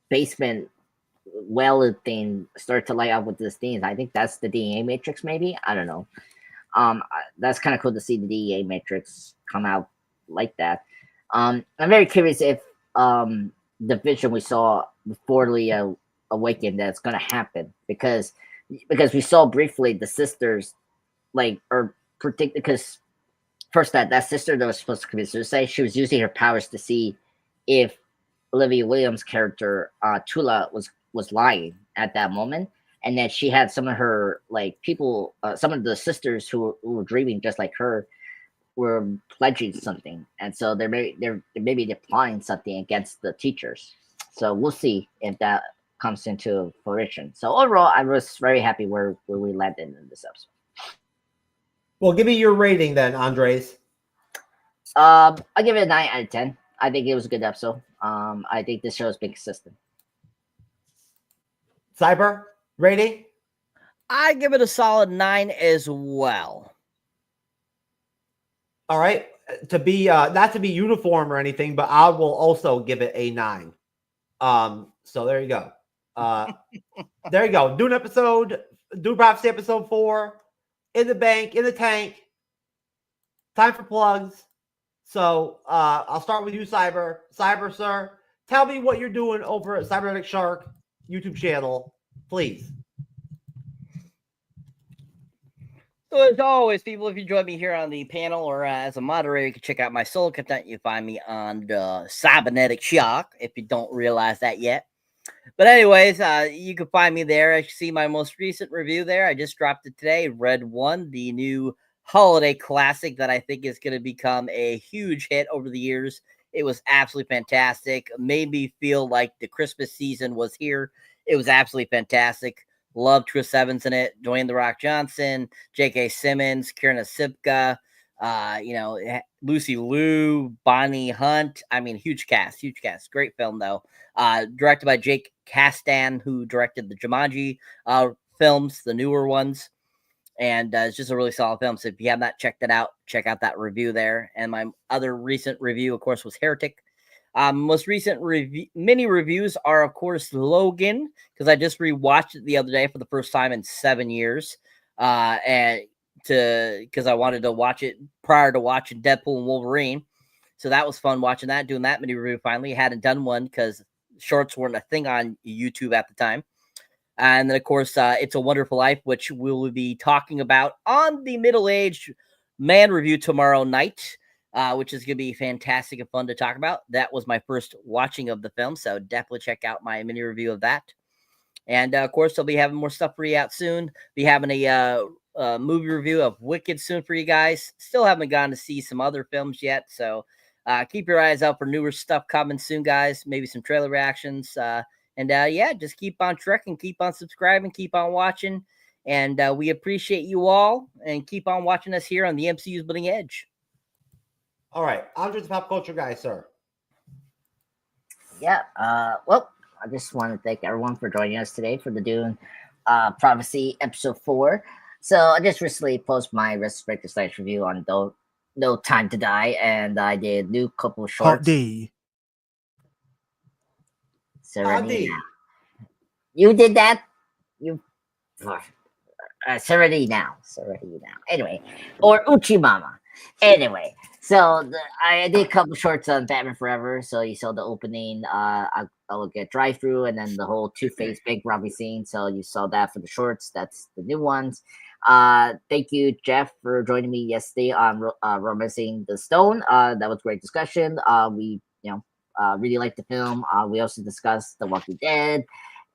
basement well thing started to light up with this thing, I think that's the DNA matrix, maybe. I don't know. That's kind of cool to see the DNA matrix come out like that. I'm very curious if the vision we saw before Leah awakened that's going to happen, because we saw briefly the sisters predict, because first that sister that was supposed to commit suicide, she was using her powers to see if Olivia Williams' character Tula was lying at that moment. And then she had some of her people, some of the sisters who were dreaming just like her, were pledging something, and so they're maybe applying something against the teachers. So we'll see if that comes into fruition. So overall, I was very happy where we landed in this episode. Well, give me your rating then, Andres. I'll give it a 9 out of 10. I think it was a good episode. I think this show has been consistent. Cyber rating? I give it a solid 9 as well. All right. To be not to be uniform or anything, but I will also give it a 9. So there you go. There you go. Dune Prophecy episode 4 in the bank, in the tank. Time for plugs. So I'll start with you, Cyber. Cyber, sir, tell me what you're doing over at Cyberneticshark. YouTube channel, please. So as always, people, if you join me here on the panel or as a moderator, you can check out my solo content. You find me on the Cyberneticshark, if you don't realize that yet. But anyways, you can find me there. As you see my most recent review there, I just dropped it today. Red One, the new holiday classic that I think is going to become a huge hit over the years. It was absolutely fantastic. Made me feel like the Christmas season was here. It was absolutely fantastic. Love Chris Evans in it, Dwayne The Rock Johnson, J.K. Simmons, Kierna Sipka, Lucy Liu, Bonnie Hunt. I mean, huge cast. Great film, though. Directed by Jake Kasdan, who directed the Jumanji films, the newer ones. And it's just a really solid film. So if you have not checked it out, check out that review there. And my other recent review, of course, was Heretic. Most recent mini reviews are, of course, Logan, because I just rewatched it the other day for the first time in 7 years. Because I wanted to watch it prior to watching Deadpool and Wolverine. So that was fun watching that, doing that mini review finally. Hadn't done one because shorts weren't a thing on YouTube at the time. And then, of course, It's a Wonderful Life, which we will be talking about on the Middle-Aged Man review tomorrow night, which is going to be fantastic and fun to talk about. That was my first watching of the film, so definitely check out my mini review of that. And, of course, I'll be having more stuff for you out soon. Be having a movie review of Wicked soon for you guys. Still haven't gone to see some other films yet, so keep your eyes out for newer stuff coming soon, guys. Maybe some trailer reactions. Just keep on trekking, keep on subscribing, keep on watching. And we appreciate you all. And keep on watching us here on the MCU's Bleeding Edge. All right. Andre's the pop culture guy, sir. Yeah. Well, I just want to thank everyone for joining us today for the Dune Prophecy Episode 4. So I just recently posted my Retrospective / review on No Time to Die, and I did a new couple of shorts. Hot D. Serenity. You did that? You Serenity now. Anyway, or Uchimama. Anyway, so I did a couple shorts on Batman Forever. So you saw the opening. I will get drive through, and then the whole Two-Face Big Robbie scene. So you saw that for the shorts. That's the new ones. Thank you, Jeff, for joining me yesterday on Romancing the Stone. That was a great discussion. We really liked the film. We also discussed The Walking Dead,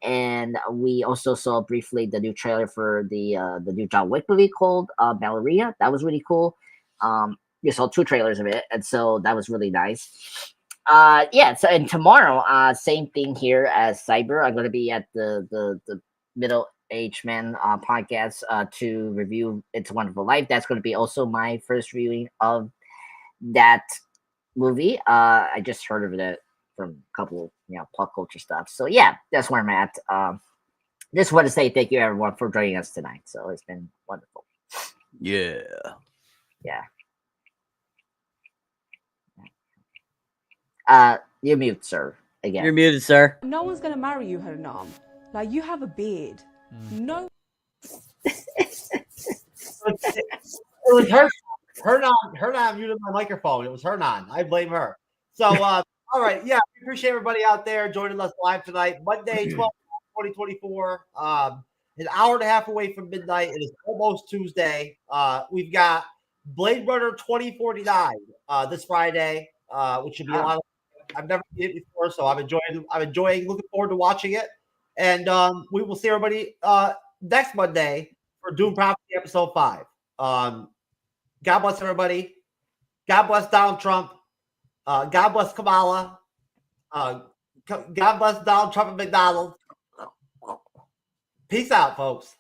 and we also saw briefly the new trailer for the new John Wick movie called Ballerina. That was really cool. We saw 2 trailers of it, and so that was really nice. So and tomorrow, same thing here as Cyber. I'm going to be at the Middle-Aged Man podcast to review It's a Wonderful Life. That's going to be also my first viewing of that movie. I just heard of it from a couple pop culture stuff. So yeah, that's where I'm at. Just want to say thank you everyone for joining us tonight. So it's been wonderful. Yeah. You're mute, sir. Again. You're muted, sir. No one's gonna marry you, Hernan. Like, you have a beard. No. It was her. Hernan muted my microphone. It was Hernan. I blame her. So, all right. Yeah, we appreciate everybody out there joining us live tonight. Monday, 12/2024. An hour and a half away from midnight. It is almost Tuesday. We've got Blade Runner 2049 this Friday, which should be a lot of. I've never seen it before, so I'm enjoying, looking forward to watching it. And we will see everybody next Monday for Doom Prophecy Episode 5. God bless everybody. God bless Donald Trump. God bless Kamala. God bless Donald Trump and McDonald's. Peace out, folks.